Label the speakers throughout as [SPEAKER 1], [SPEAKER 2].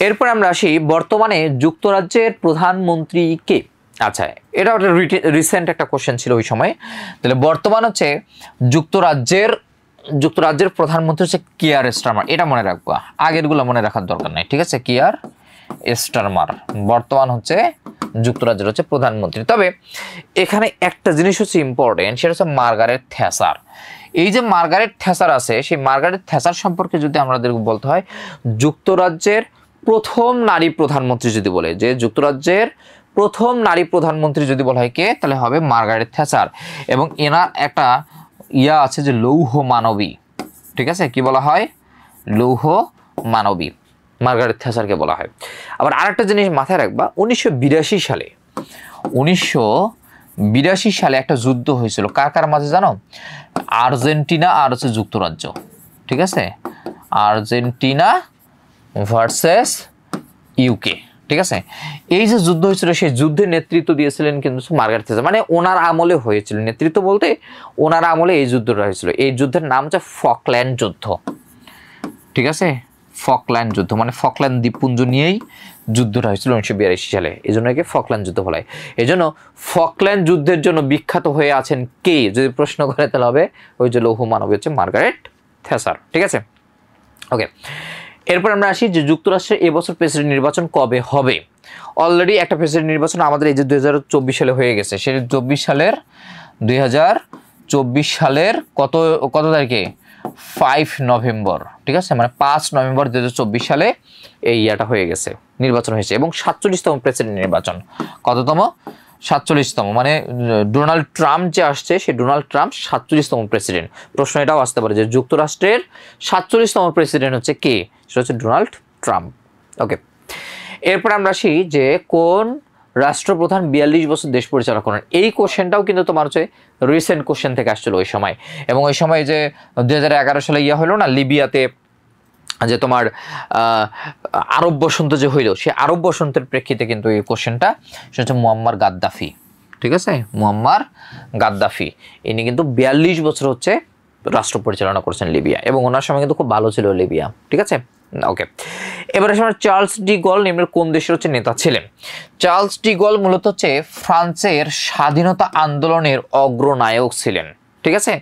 [SPEAKER 1] এরপর আমরা আসি বর্তমানে যুক্তরাজ্যের প্রধানমন্ত্রী কে। আচ্ছা, এটা একটা রিসেন্ট একটা কোশ্চেন ছিল ওই সময়। তাহলে বর্তমান হচ্ছে যুক্তরাজ্যের প্রধানমন্ত্রী হচ্ছে কিয়ার স্টারমার। এটা মনে রাখবো, আগেরগুলো মনে রাখার দরকার নাই, ঠিক আছে। কিয়ার স্টারমার বর্তমান হচ্ছে যুক্তরাজ্যের হচ্ছে প্রধানমন্ত্রী। তবে এখানে একটা জিনিস হচ্ছে ইম্পর্টেন্ট, সেটা হচ্ছে মার্গারেট থ্যাচার। এই যে মার্গারেট থ্যাচার আছে, সেই মার্গারেট থ্যাচার সম্পর্কে যদি আমাদের বলতে হয়, যুক্তরাজ্যের প্রথম নারী প্রধানমন্ত্রী যদি বলে, যে যুক্তরাজ্যের প্রথম নারী প্রধানমন্ত্রী যদি বলা হয় কে, তাহলে হবে মার্গারেট থ্যাচার। এবং এনার একটা ইয়া আছে যে লৌহ মানবী, ঠিক আছে, কি বলা হয়, লৌহ মানবী, মার্গারেট থ্যাচারকে বলা হয়। আবার আরেকটা জিনিস মাথায় রাখবা, 1982 সালে একটা যুদ্ধ হয়েছিল কার কার মাঝে জানো? আর্জেন্টিনা আর হচ্ছে যুক্তরাজ্য, ঠিক আছে, আর্জেন্টিনা ভার্সেস ইউকে, ঠিক আছে। এই যে যুদ্ধ হয়েছিল, সেই যুদ্ধের নেতৃত্ব দিয়েছিলেন কিন্তু মার্গারেট থ্যাচার, মানে ওনার আমলে হয়েছিল, নেতৃত্ব বলতে ওনার আমলে এই যুদ্ধটা হয়েছিল। এই যুদ্ধের নাম হচ্ছে ফকল্যান্ড যুদ্ধ, ঠিক আছে, ফকল্যান্ড যুদ্ধ, মানে ফকল্যান্ড দ্বীপপুঞ্জ নিয়েই যুদ্ধটা হয়েছিল 1982 সালে, এই জন্য একে ফকল্যান্ড যুদ্ধ বলা হয়। এই জন্য ফকল্যান্ড যুদ্ধের জন্য বিখ্যাত হয়ে আছেন কে যদি প্রশ্ন করে, তাহলে হবে ওই যে লৌহ মানবী হচ্ছে মার্গারেট থ্যাচার, ঠিক আছে। ওকে, এরপর আমরা আসি যে যুক্তরাষ্ট্রের এবছর প্রেসিডেন্ট নির্বাচন কবে হবে। অলরেডি একটা প্রেসিডেন্ট নির্বাচন আমাদের এই যে 2024 সালে হয়ে গেছে, সেই 2024 সালের কত তারিখে, 5 নভেম্বর, ঠিক আছে, মানে 5 নভেম্বর 2024 সালে এই ইয়াটা হয়ে গেছে, নির্বাচন হয়েছে। এবং 47তম প্রেসিডেন্ট নির্বাচন, কততম, 47তম, মানে ডোনাল্ড ট্রাম্প যে আসছে, সেই ডোনাল্ড ট্রাম্প 47তম প্রেসিডেন্ট। প্রশ্ন এটাও আসতে পারে যে যুক্তরাষ্ট্রের 47তম প্রেসিডেন্ট হচ্ছে কে, সেটা হচ্ছে ডোনাল্ড ট্রাম্প। ওকে, এরপর আমরা আসি যে কোন রাষ্ট্রপ্রধান 42 বছর দেশ পরিচালনা করেন। এই কোশ্চেনটাও কিন্তু তোমার হচ্ছে রিসেন্ট কোশ্চেন থেকে আসছিল ওই সময়। এবং ওই সময় যে 2011 সালে ইয়া হলো না লিবিয়াতে, যে তোমার আরব বসন্ত যে হইল, সেই আরব বসন্তের প্রেক্ষিতে কিন্তু এই কোশ্চেনটা, সেটা হচ্ছে মুয়াম্মার গাদ্দাফি, ঠিক আছে, মুয়াম্মার গাদ্দাফি। ইনি কিন্তু 42 বছর হচ্ছে রাষ্ট্র পরিচালনা করছেন লিবিয়া, এবং ওনার সময় কিন্তু খুব ভালো ছিল লিবিয়া, ঠিক আছে। ওকে, এবারে সময় চার্লস ডি গল নিম্নের কোন দেশের হচ্ছে নেতা ছিলেন। চার্লস ডি গল মূলত হচ্ছে ফ্রান্সের স্বাধীনতা আন্দোলনের অগ্রনায়ক ছিলেন, ঠিক আছে।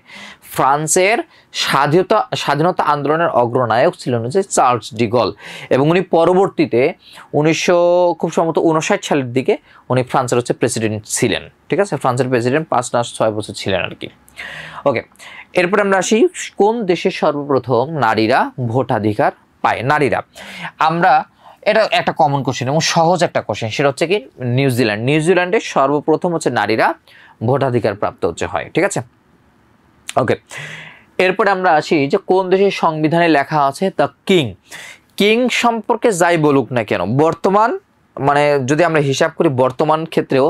[SPEAKER 1] ফ্রান্সের স্বাধীনতা আন্দোলনের অগ্রনায়ক ছিলেন হচ্ছে চার্লস ডি গল। এবং উনি পরবর্তীতে খুব সম্ভবত 59 সালের দিকে উনি ফ্রান্সের হচ্ছে প্রেসিডেন্ট ছিলেন, ঠিক আছে। ফ্রান্সের প্রেসিডেন্ট 5 না 6 বছর ছিলেন আর কি। ওকে, এরপর আমরা আসি কোন দেশের সর্বপ্রথম নারীরা ভোটাধিকার পায়। নারীরা, আমরা এটা একটা কমন কোশ্চেন এবং সহজ একটা কোশ্চেন, সেটা হচ্ছে কি নিউজিল্যান্ডে সর্বপ্রথম হচ্ছে নারীরা ভোটাধিকার প্রাপ্ত হচ্ছে হয়, ঠিক আছে। ওকে, এরপরে আমরা আসি যে কোন দেশের সংবিধানে লেখা আছে দ্য কিং সম্পর্কে যাই বলুক না কেন, বর্তমান মানে যদি আমরা হিসাব করি বর্তমান ক্ষেত্রেও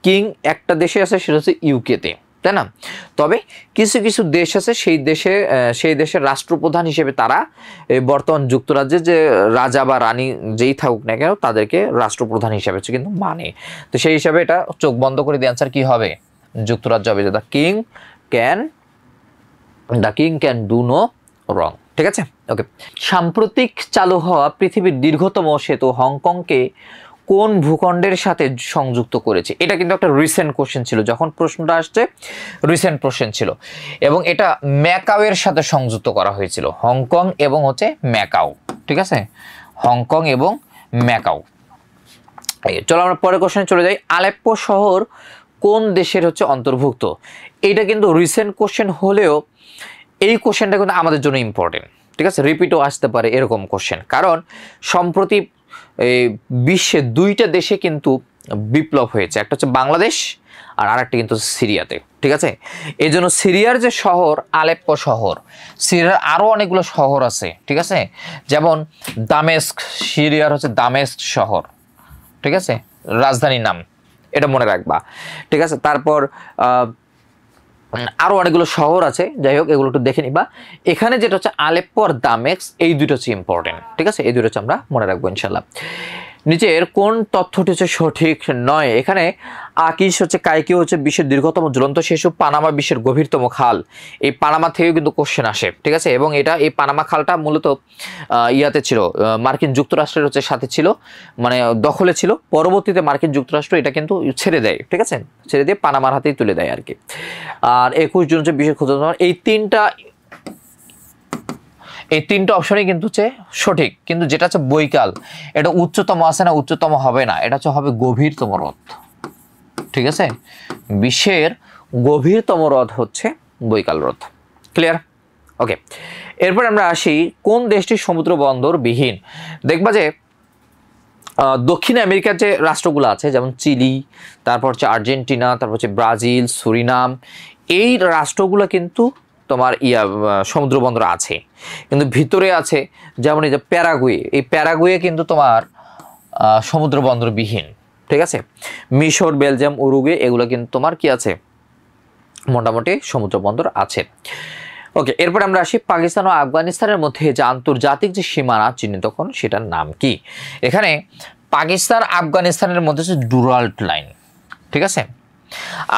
[SPEAKER 1] কিং একটা দেশে আছে, সেটা হচ্ছে ইউকেতে, তাই না। তবে কিছু কিছু দেশ আছে, সেই দেশের রাষ্ট্রপ্রধান হিসেবে তারা বর্তমান যুক্তরাজ্যের যে রাজা বা রানী যেই থাকুক না কেন, তাদেরকে রাষ্ট্রপ্রধান হিসেবে হচ্ছে কিন্তু মানে। তো সেই হিসাবে এটা চোখ বন্ধ করে দিয়ে অ্যান্সার কি হবে, যুক্তরাজ্য হবে, যে the king can do no wrong, ঠিক আছে। ওকে, সাম্প্রতিক চালু হওয়া পৃথিবীর দীর্ঘতম সেতু হংকংকে কোন ভূখণ্ডের সাথে সংযুক্ত করেছে। এটা কিন্তু একটা রিসেন্ট কোশ্চেন ছিল, যখন প্রশ্নটা আসছে রিসেন্ট কোশ্চেন ছিল, এবং এটা ম্যাকাওয়ের সাথে সংযুক্ত করা হয়েছিল, হংকং এবং হচ্ছে ম্যাকাও, ঠিক আছে, হংকং এবং ম্যাকাও। চলো আমরা পরের কোশ্চেনে চলে যাই। আলেপ্পো শহর কোন দেশের হচ্ছে অন্তর্ভুক্ত। এটা কিন্তু রিসেন্ট কোশ্চেন হলেও এই কোশ্চেনটা কিন্তু আমাদের জন্য ইম্পর্টেন্ট, ঠিক আছে, রিপিটও আসতে পারে এরকম কোশ্চেন, কারণ সম্প্রতি বিশ্বে 2টা দেশে কিন্তু বিপ্লব হয়েছে, একটা হচ্ছে বাংলাদেশ আর আরেকটা কিন্তু সিরিয়াতে, ঠিক আছে। এই জন্য সিরিয়ার যে শহর আলেপ্পো শহর, সিরিয়ার আরও অনেকগুলো শহর আছে, ঠিক আছে, যেমন দামেস্ক, সিরিয়ার হচ্ছে দামেস্ক শহর, ঠিক আছে, রাজধানীর নাম, এটা মনে রাখবা, ঠিক আছে। তারপর আরও অনেকগুলো শহর আছে, যাই হোক এগুলো একটু দেখে নিবা। এখানে যেটা হচ্ছে আলেপ্পো আর দামেস্ক, এই দুটো হচ্ছে ইম্পর্টেন্ট, ঠিক আছে, এই দুটো হচ্ছে আমরা মনে রাখবো ইনশাল্লাহ। নিচের কোন তথ্যটি হচ্ছে সঠিক নয়? এখানে আকিস হচ্ছে কাইকি হচ্ছে বিশ্বের দীর্ঘতম ঝুলন্ত শিশু, পানামা বিশ্বের গভীরতম খাল। এই পানামা থেকেও কিন্তু কোশ্চেন আসে, ঠিক আছে। এবং এই পানামা খালটা মূলত ইয়াতে ছিল, মার্কিন যুক্তরাষ্ট্রের হচ্ছে সাথে ছিল, মানে দখলে ছিল। পরবর্তীতে মার্কিন যুক্তরাষ্ট্র এটা কিন্তু ছেড়ে দেয়, ঠিক আছে, ছেড়ে দিয়ে পানামার হাতেই তুলে দেয় আর কি। আর 21 জুন হচ্ছে বিশ্বের ক্ষুদ্রতম। এই তিনটা অপশনই কিন্তু হচ্ছে সঠিক, কিন্তু যেটা হচ্ছে বৈকাল, এটা উচ্চতম আছে না, উচ্চতম হবে না, এটা হচ্ছে হবে গভীরতম হ্রদ, ঠিক আছে। বিশ্বের গভীরতম হ্রদ হচ্ছে বৈকাল হ্রদ। ক্লিয়ার? ওকে, এরপর আমরা আসি কোন দেশটি সমুদ্র বন্দর বিহীন। দেখবা যে দক্ষিণ আমেরিকার যে রাষ্ট্রগুলো আছে, যেমন চিলি, তারপর হচ্ছে আর্জেন্টিনা, তারপর হচ্ছে ব্রাজিল, সুরিনাম, এই রাষ্ট্রগুলো কিন্তু তোমার সমুদ্র বন্দর আছে, কিন্তু ভিতরে আছে যেমন এই যে প্যারাগুয়ে, এই প্যারাগুয়ে কিন্তু তোমার সমুদ্র বন্দর বিহীন, ঠিক আছে। মিশর, বেলজিয়াম, উরুগুয়ে এগুলো কিন্তু তোমার কি আছে, মোটামুটি সমুদ্র বন্দর আছে। ওকে, এরপর আমরা আসি পাকিস্তান ও আফগানিস্তানের মধ্যে যে আন্তর্জাতিক যে সীমানা চিহ্নিত কোণ, সেটার নাম কি? এখানে পাকিস্তান আফগানিস্তানের মধ্যে হচ্ছে ডুরাল্ড লাইন, ঠিক আছে।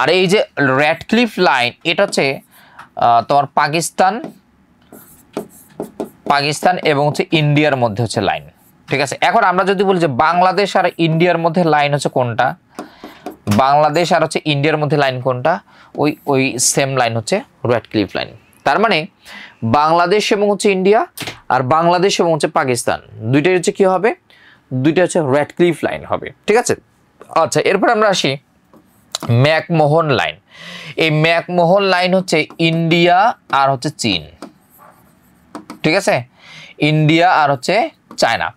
[SPEAKER 1] আর এই যে র্যাডক্লিফ লাইন, এটা হচ্ছে তোমার পাকিস্তান এবং হচ্ছে ইন্ডিয়ার মধ্যে হচ্ছে লাইন, ঠিক আছে। এখন আমরা যদি বলি যে বাংলাদেশ আর ইন্ডিয়ার মধ্যে লাইন হচ্ছে কোনটা, বাংলাদেশ আর হচ্ছে ইন্ডিয়ার মধ্যে লাইন কোনটা, ওই সেম লাইন হচ্ছে র্যাডক্লিফ লাইন। তার মানে বাংলাদেশ এবং হচ্ছে ইন্ডিয়া আর বাংলাদেশ এবং হচ্ছে পাকিস্তান দুইটাই হচ্ছে কি হবে, দুইটা হচ্ছে র্যাডক্লিফ লাইন হবে, ঠিক আছে। আচ্ছা, এরপর আমরা আসি ম্যাকমোহন লাইন। এই ম্যাকমোহন লাইন হচ্ছে ইন্ডিয়া আর হচ্ছে চীন, ঠিক আছে, ইন্ডিয়া আর হচ্ছে চায়না।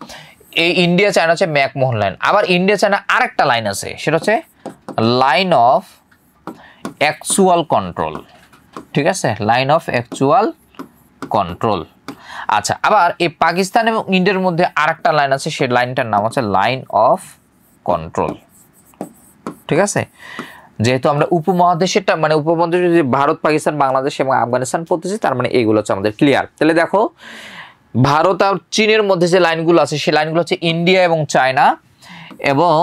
[SPEAKER 1] এই ইন্ডিয়া চায়না হচ্ছে ম্যাকমোহন লাইন। আবার ইন্ডিয়া চায়না আরেকটা লাইন আছে, সেটা হচ্ছে লাইন অফ অ্যাকচুয়াল কন্ট্রোল, ঠিক আছে, লাইন অফ অ্যাকচুয়াল কন্ট্রোল। আচ্ছা, আবার এই পাকিস্তান এবং ইন্ডিয়ার মধ্যে আরেকটা লাইন আছে, সেই লাইনটার নাম হচ্ছে লাইন অফ কন্ট্রোল, ঠিক আছে। যেহেতু আমরা উপমহাদেশেরটা মানে উপমহাদেশে যদি ভারত, পাকিস্তান, বাংলাদেশ এবং আফগানিস্তান পড়তেছি, তার মানে এইগুলো হচ্ছে আমাদের ক্লিয়ার। তাহলে দেখো, ভারত আর চীনের মধ্যে যে লাইনগুলো আছে, সেই লাইনগুলো হচ্ছে ইন্ডিয়া এবং চায়না, এবং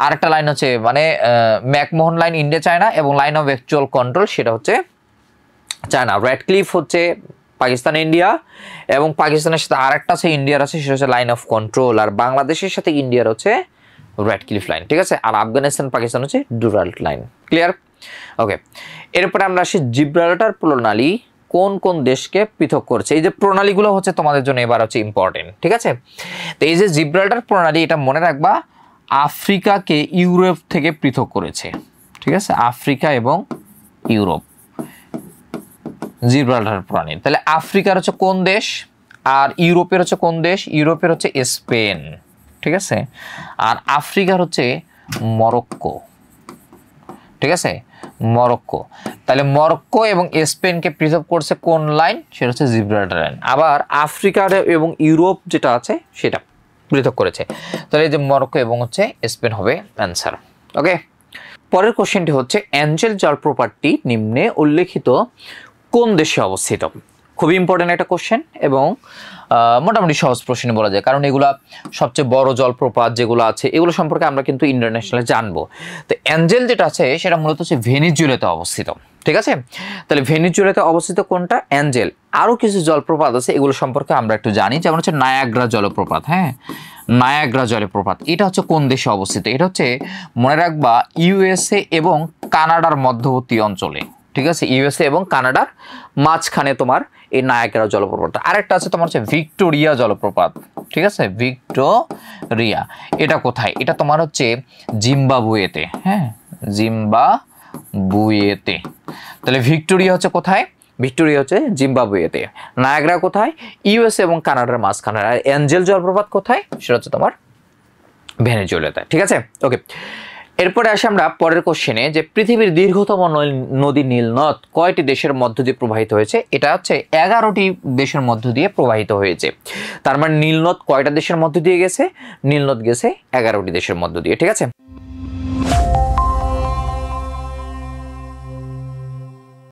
[SPEAKER 1] আরেকটা লাইন হচ্ছে মানে ম্যাকমোহন লাইন ইন্ডিয়া চায়না, এবং লাইন অফ অ্যাকচুয়াল কন্ট্রোল সেটা হচ্ছে চায়না। র্যাডক্লিফ হচ্ছে পাকিস্তান ইন্ডিয়া, এবং পাকিস্তানের সাথে আরেকটা আছে ইন্ডিয়ার আছে, সেটা হচ্ছে লাইন অফ কন্ট্রোল। আর বাংলাদেশের সাথে ইন্ডিয়ার হচ্ছে র্যাডক্লিফ লাইন, ঠিক আছে। আর আফগানিস্তান পাকিস্তান হচ্ছে ডুরাল্ড লাইন। ক্লিয়ার? ওকে, এরপরে আমরা আসি জিব্রাল্টার প্রণালী কোন কোন দেশকে পৃথক করছে। এই যে প্রণালীগুলো হচ্ছে তোমাদের জন্য এবার হচ্ছে ইম্পর্টেন্ট, ঠিক আছে। তো এই যে জিব্রাল্টার প্রণালী, এটা মনে রাখবা, আফ্রিকাকে ইউরোপ থেকে পৃথক করেছে, ঠিক আছে, আফ্রিকা এবং ইউরোপ, জিব্রাল্টার প্রণালী। তাহলে আফ্রিকার হচ্ছে কোন দেশ, আর ইউরোপের হচ্ছে কোন দেশ, ইউরোপের হচ্ছে স্পেন, ঠিক আছে। আর আফ্রিকার হচ্ছে মরক্কো, ঠিক আছে, মরক্কো। তাহলে মরক্কো এবং স্পেনকে পৃথক করছে কোন লাইন, সেটা হচ্ছে জিব্রাল্টার লাইন। আবার আফ্রিকার এবং ইউরোপ যেটা আছে সেটা পৃথক করেছে, তাহলে এই যে মরক্কো এবং হচ্ছে স্পেন হবে অ্যান্সার। ওকে, পরের কোশ্চেনটি হচ্ছে অ্যাঞ্জেল জলপ্রপাতটি নিম্নে উল্লেখিত কোন দেশে অবস্থিত। খুবই ইম্পর্টেন্ট একটা কোশ্চেন, এবং মোটামুটি সহজ প্রশ্ন বলা যায়, কারণ এগুলা সবচেয়ে বড় জলপ্রপাত যেগুলো আছে এগুলো সম্পর্কে আমরা কিন্তু ইন্টারন্যাশনালে জানবো। তো অ্যাঞ্জেল যেটা আছে সেটা মূলত হচ্ছে ভেনিজুয়েলাতে অবস্থিত, ঠিক আছে। তাহলে ভেনিজুয়েলাতে অবস্থিত কোনটা, অ্যাঞ্জেল। আরও কিছু জলপ্রপাত আছে, এগুলো সম্পর্কে আমরা একটু জানি, যেমন হচ্ছে নায়াগ্রা জলপ্রপাত। হ্যাঁ, নায়াগ্রা জলপ্রপাত এটা হচ্ছে কোন দেশে অবস্থিত, এটা হচ্ছে মনে রাখবা ইউএসএ এবং কানাডার মধ্যবর্তী অঞ্চলে, ঠিক আছে, ইউএসএ এবং কানাডার মাঝখানে তোমার এই নায়াগ্রা জলপ্রপাত। আরেকটা আছে তোমার হচ্ছে ভিক্টোরিয়া জলপ্রপাত, ঠিক আছে, ভিক্টোরিয়া। এটা কোথায়, এটা তোমার হচ্ছে জিম্বাবুয়েতে, হ্যাঁ, জিম্বাবুয়েতে। তাহলে ভিক্টোরিয়া হচ্ছে কোথায়, ভিক্টোরিয়া হচ্ছে জিম্বাবুয়েতে। নায়াগ্রা কোথায়, ইউএসএ এবং কানাডার মাঝখানে। আর অ্যাঞ্জেল জলপ্রপাত কোথায়, সেটা হচ্ছে তোমার ভেনেজুয়েলাতে, ঠিক আছে। ওকে, এরপরে আসি আমরা পরের কোশ্চেনে, যে পৃথিবীর দীর্ঘতম নদী নীলনদ কয়টি দেশের মধ্য দিয়ে প্রবাহিত হয়েছে। এটা হচ্ছে 11টি দেশের মধ্য দিয়ে প্রবাহিত হয়েছে। তার মানে নীলনদ কয়টা দেশের মধ্য দিয়ে গেছে, নীলনদ গেছে 11টি দেশের মধ্য দিয়ে, ঠিক আছে।